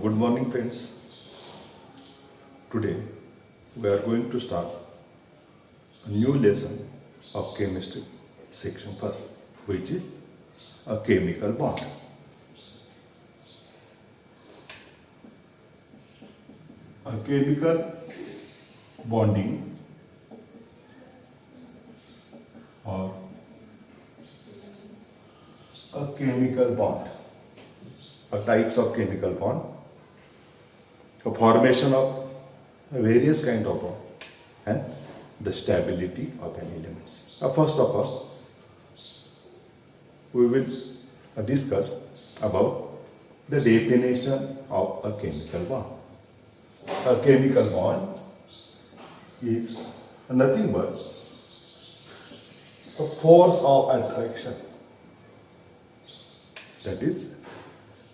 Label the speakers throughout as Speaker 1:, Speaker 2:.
Speaker 1: Good morning, friends. Today we are going to start a new lesson of chemistry, section first, which is a chemical bond. A chemical bonding or a chemical bond, a types of chemical bond, a formation of various kind of bond, and the stability of an elements. First of all, we will discuss about the definition of a chemical bond. A chemical bond is nothing but a force of attraction, that is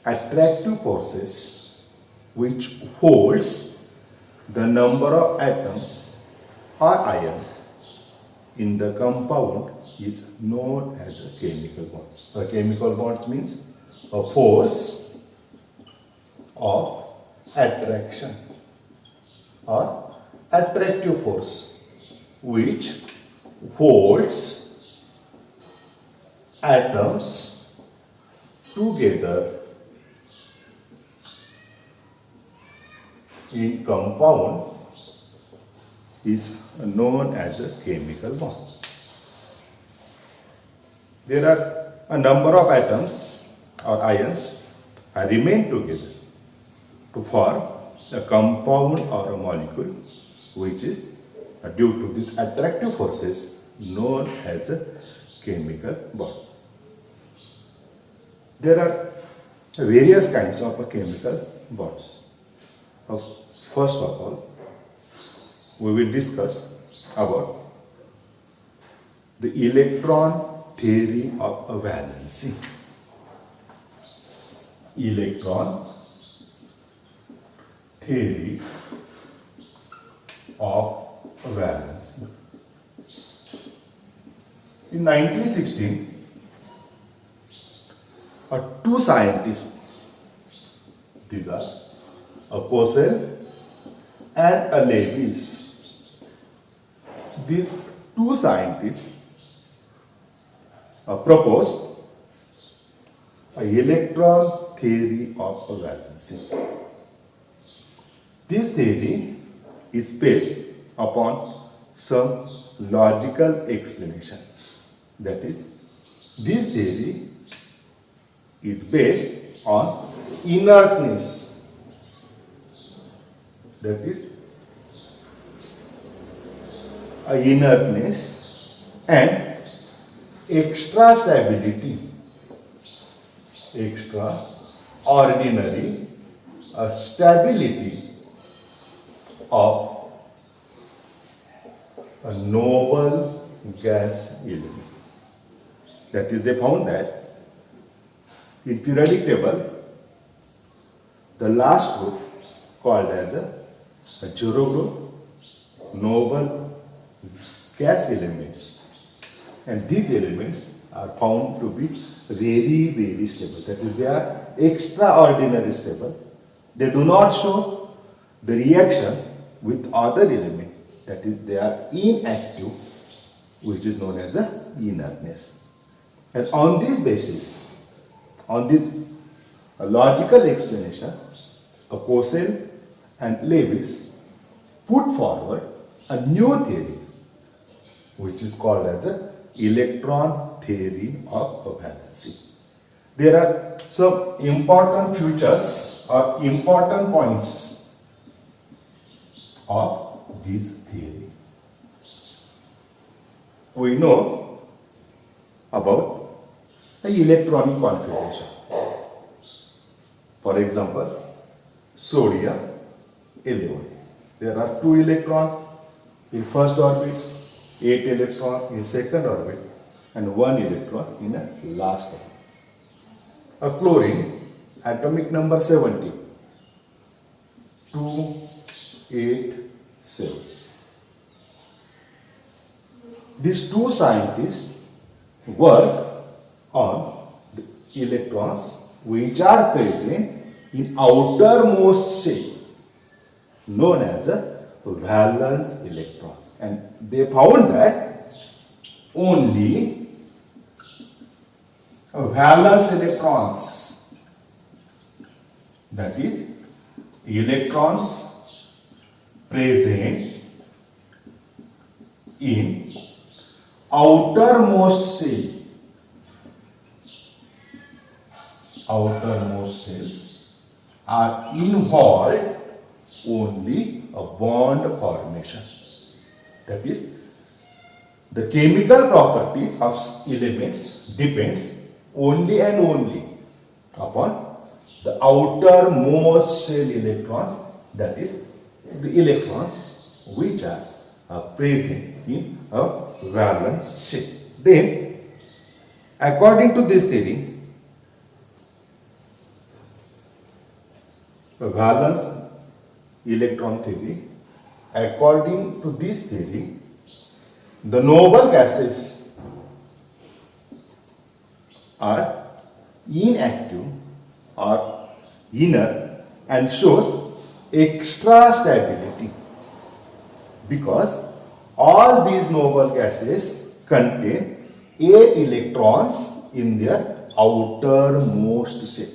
Speaker 1: attractive forces which holds the number of atoms or ions in the compound is known as a chemical bond. A chemical bond means a force of attraction or attractive force which holds atoms together in compound is known as a chemical bond. There are a number of atoms or ions remain together to form a compound or a molecule which is due to these attractive forces known as a chemical bond. There are various kinds of chemical bonds. First of all, we will discuss about the electron theory of valency. Electron theory of valency. In 1916, two scientists, these are Purcell and Lewis. These two scientists proposed an electron theory of valency. This theory is based upon some logical explanation. That is, this theory is based on inertness. That is, inertness and extra stability, extraordinary stability of a noble gas element. That is, they found that in periodic table, the last group called as a zero group, noble gas elements, and these elements are found to be very stable. That is, they are extraordinary stable. They do not show the reaction with other elements. That is, they are inactive, which is known as a inertness. And on this basis, on this logical explanation, Purcell and Lewis put forward a new theory which is called as the electron theory of valency. There are some important features or important points of this theory. We know about the electronic configuration. For example, sodium 11. There are 2 electrons in first orbit, 8 electrons in second orbit, and 1 electron in the last orbit. A chlorine, atomic number 70, 2, 8, 7. These two scientists work on the electrons which are present in outermost shell known as a valence electron. And they found that only valence electrons, that is electrons present in outermost cells are involved only a bond formation. That is, the chemical properties of elements depends only and only upon the outermost shell electrons, that is, the electrons which are present in a valence shell. Then, according to this theory, valence electron theory, according to this theory, the noble gases are inactive or inert and shows extra stability, because all these noble gases contain 8 electrons in their outermost shell.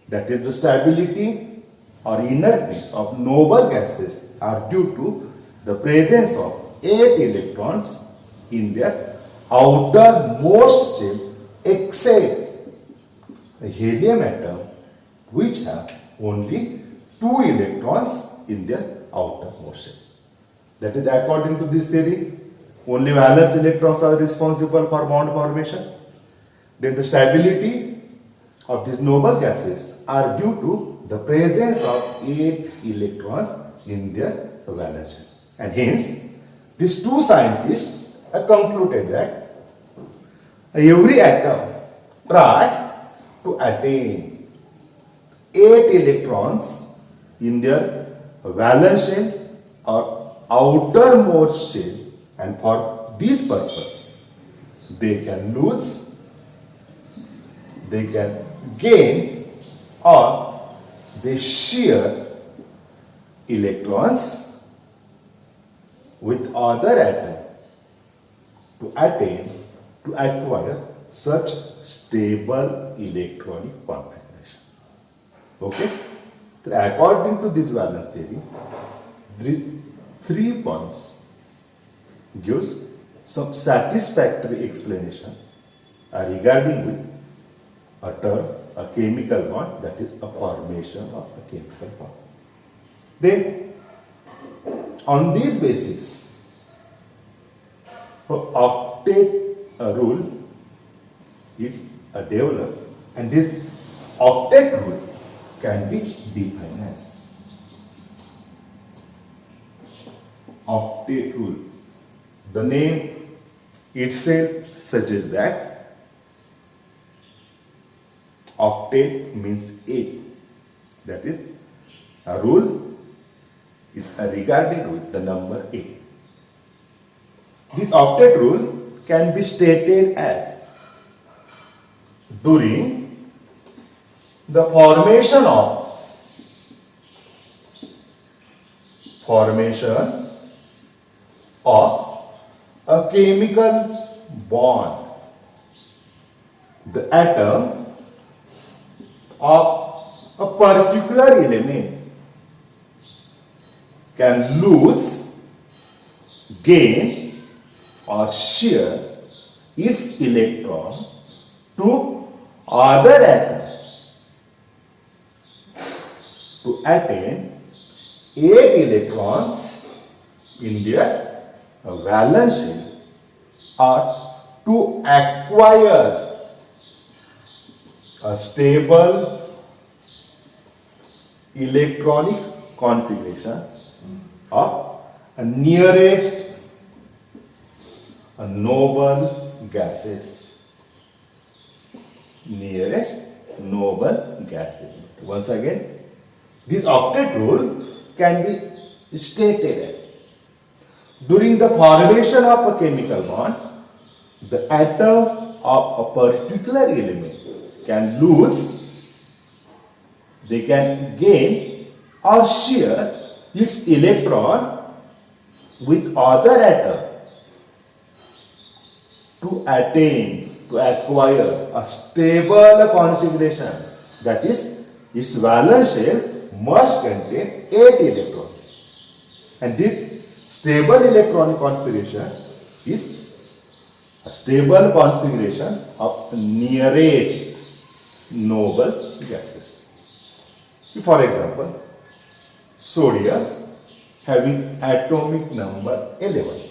Speaker 1: That is, the stability or inertness of noble gases are due to the presence of 8 electrons in their outermost shell, except the helium atom, which have only 2 electrons in their outermost shell. That is, according to this theory, only valence electrons are responsible for bond formation. Then the stability of these noble gases are due to the presence of 8 electrons in their valence shell. And hence, these two scientists have concluded that every atom try to attain 8 electrons in their valence shell or outermost shell, and for this purpose they can lose, they can gain, or they share electrons with other atoms to acquire such stable electronic configuration. Okay? So according to this valence theory, these 3 points gives some satisfactory explanation regarding with a term, a chemical bond, that is a formation of a chemical bond. Then, on this basis, octet rule is developed, and this octet rule can be defined as octet rule. The name itself suggests that octet means 8. That is, a rule is regarded with the number 8. This octet rule can be stated as: during the formation of a chemical bond, the atom of a particular element can lose, gain, or share its electron to other atoms to attain 8 electrons in their valence shell, or to acquire a stable electronic configuration of a nearest noble gases. Nearest noble gases. Once again, this octet rule can be stated as: during the formation of a chemical bond, the atom of a particular element can lose, they can gain or share its electron with other atom to acquire a stable configuration. That is, its valence shell must contain 8 electrons. And this stable electronic configuration is a stable configuration of nearest noble gases. For example, sodium having atomic number 11.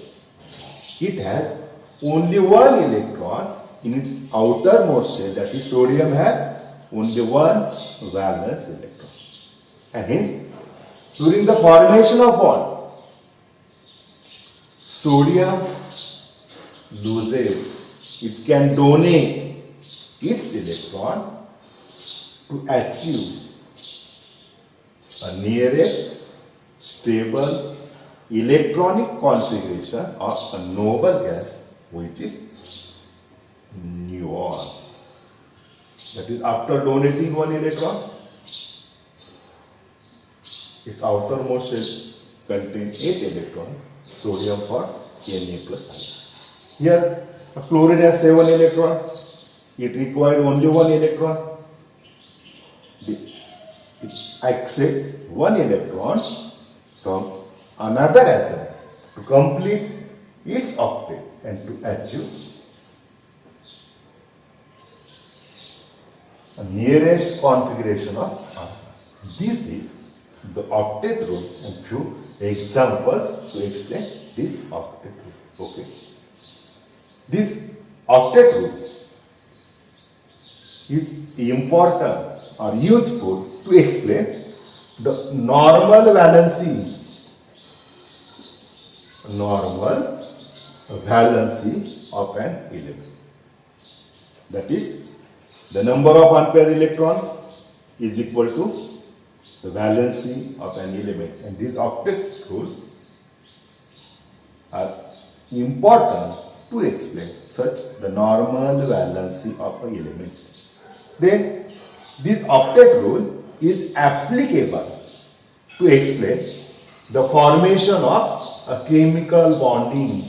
Speaker 1: It has only one electron in its outermost shell, that is, sodium has only one valence electron. And hence, during the formation of bond, sodium loses, it can donate its electron to achieve a nearest stable electronic configuration of a noble gas, which is neon. That is, after donating one electron, its outermost shell contains 8 electrons, sodium for Na plus ion. Here, a chlorine has 7 electrons. It required only 1 electron. It accepts 1 electron from another atom to complete its octet and to achieve a nearest configuration of R. This is the octet rule and few examples to explain this octet rule. Okay. This octet rule is important or useful to explain the normal valency of an element. That is, the number of unpaired electron is equal to the valency of an element. And these octet rules are important to explain such the normal valency of elements. Then this octet rule is applicable to explain the formation of a chemical bonding.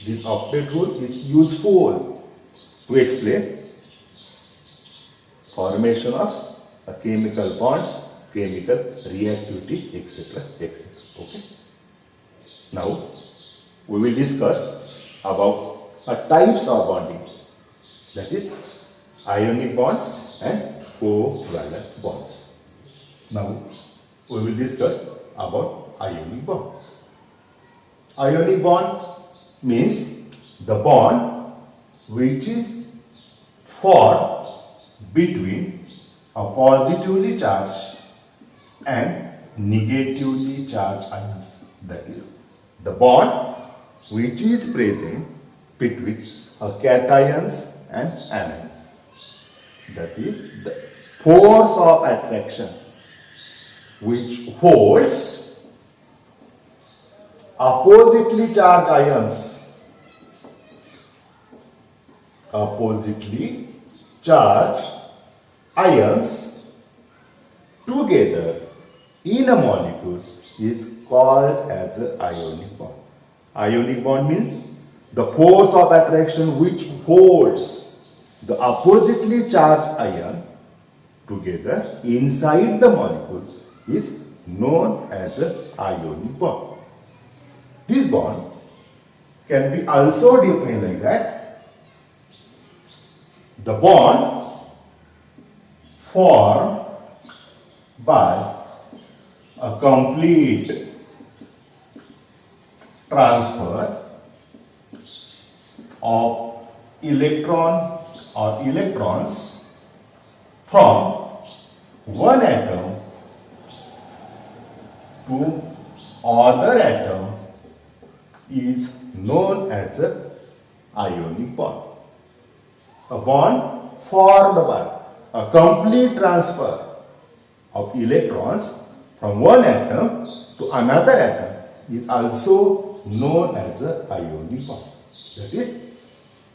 Speaker 1: This octet rule is useful to explain formation of a chemical bonds, chemical reactivity, etc. etc. Okay. Now we will discuss about types of bonding, that is ionic bonds and covalent bonds. Now we will discuss about ionic bond. Ionic bond means the bond which is formed between a positively charged and negatively charged ions. That is, the bond which is present between cations and anions. That is, the force of attraction which holds oppositely charged ions together in a molecule is called as an ionic bond. Ionic bond means the force of attraction which holds the oppositely charged ion together inside the molecule is known as an ionic bond. This bond can be also defined like that. The bond formed by a complete transfer of electron or electrons from one atom to other atom is known as an ionic bond. A bond formed by a complete transfer of electrons from one atom to another atom is also known as an ionic bond. That is,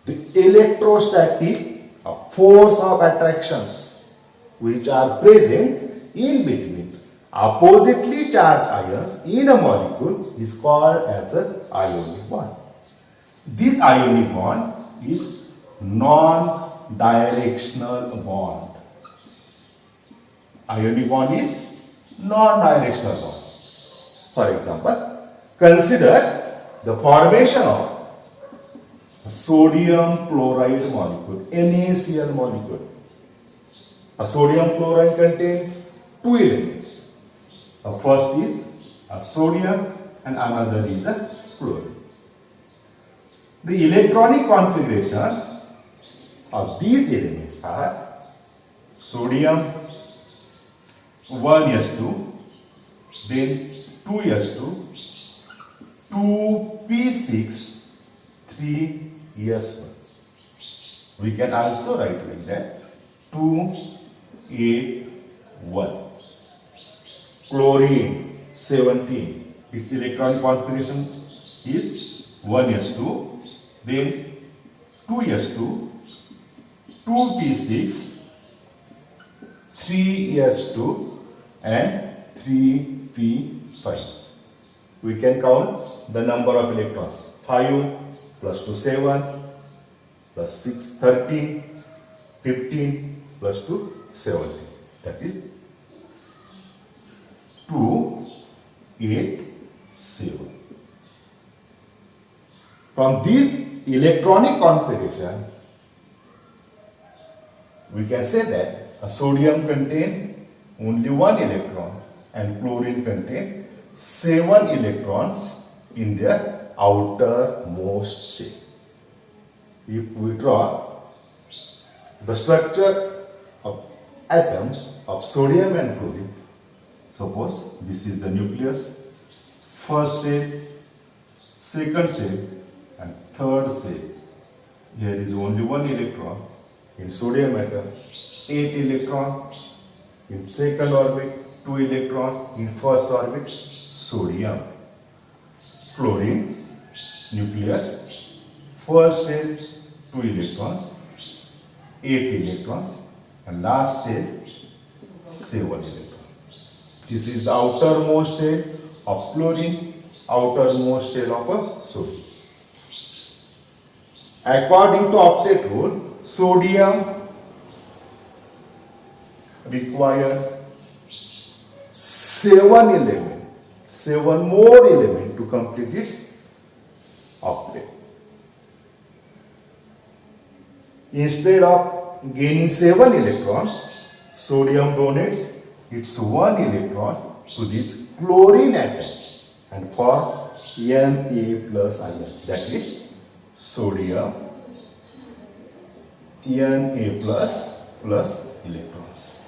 Speaker 1: the electrostatic force of attractions which are present in between oppositely charged ions in a molecule is called as an ionic bond. This ionic bond is non-directional bond. Ionic bond is non-directional bond. For example, consider the formation of a sodium chloride molecule, NaCl molecule. A sodium chloride contains two elements. The first is a sodium and another is a chlorine. The electronic configuration of these elements are sodium 1s2, then 2s2, 2p6, 3s1. We can also write like that 2a1. Chlorine 17. Its electronic configuration is 1s2, then 2s2, 2p6, 3s2 and 3p5. We can count the number of electrons. 5 plus 2 7 plus 6 13, 15 plus 2 17. That is 2 8 7. From this electronic configuration, we can say that a sodium contains only one electron and chlorine contains 7 electrons in their outermost shell. If we draw the structure of atoms of sodium and chlorine, suppose this is the nucleus, first shell, second shell and third shell. Here is only one electron. In sodium atom, 8 electron. In second orbit, 2 electron. In first orbit, sodium. Chlorine, nucleus, first shell, 2 electrons, 8 electrons, and last shell, 7 electrons. This is the outermost shell of chlorine, outermost shell of a sodium. According to octet rule, sodium require 7 more elements to complete its octet. Instead of gaining 7 electrons, sodium donates its 1 electron to this chlorine atom and form Na plus ion. That is sodium Na plus electrons.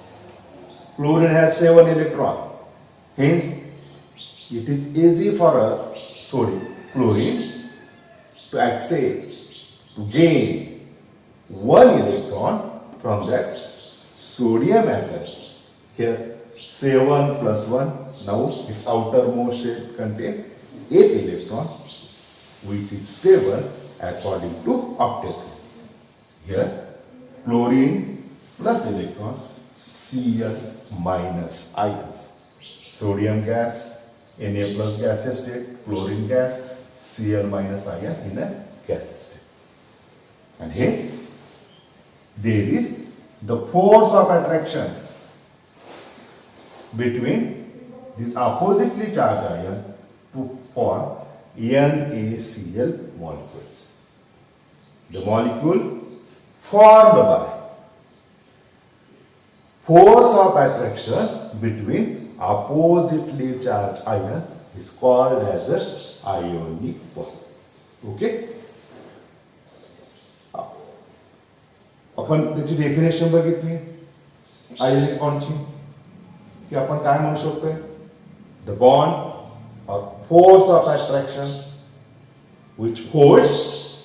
Speaker 1: Chlorine has 7 electrons. Hence, it is easy for a chlorine to gain 1 electron from that sodium atom. Here 7 plus 1, now its outermost shell contains 8 electrons, which is stable according to octet. Here chlorine plus electron, Cl minus ions. Sodium gas, Na plus gaseous state, chlorine gas, Cl minus ion in a gaseous state. And hence, there is the force of attraction between these oppositely charged ions to form NaCl molecules. The molecule formed by force of attraction between oppositely charged ion is called as a ionic bond. Okay? आपण त्याची definition बघितली ionic बॉन्डची की आपण काय म्हणू शकतोय the bond or force of attraction which holds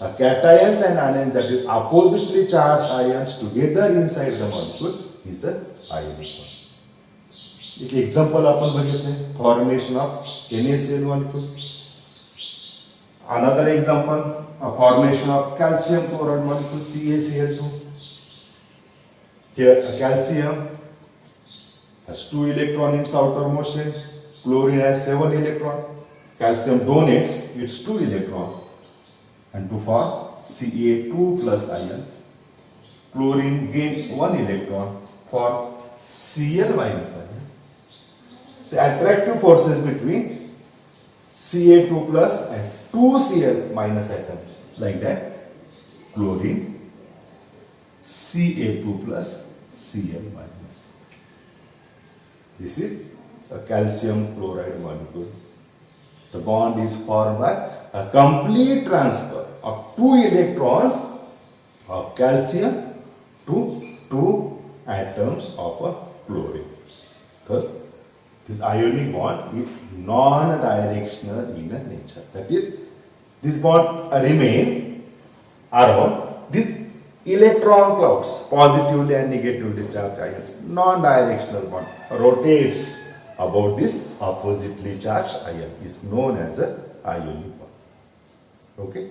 Speaker 1: a cations and anions, that is oppositely charged ions together inside the molecule, is a ionic bond. एक example आपण बघितले formation of NaCl molecule. Another example, a formation of calcium chloride molecule CaCl2. Here a calcium has 2 electrons in its outermost shell. Chlorine has 7 electrons. Calcium donates its 2 electrons and to form Ca2 plus ions. Chlorine gains 1 electron for Cl minus ion. The attractive forces between Ca2 plus and 2Cl minus atoms like that. Chlorine Ca2 plus Cl minus. This is a calcium chloride molecule. The bond is formed by a complete transfer of 2 electrons of calcium to 2 atoms of a chlorine. Thus, this ionic bond is non-directional in nature. That is, this bond remain around this electron clouds, positively and negatively charged ions. Non-directional bond rotates about this oppositely charged ion is known as a ionic bond. Okay.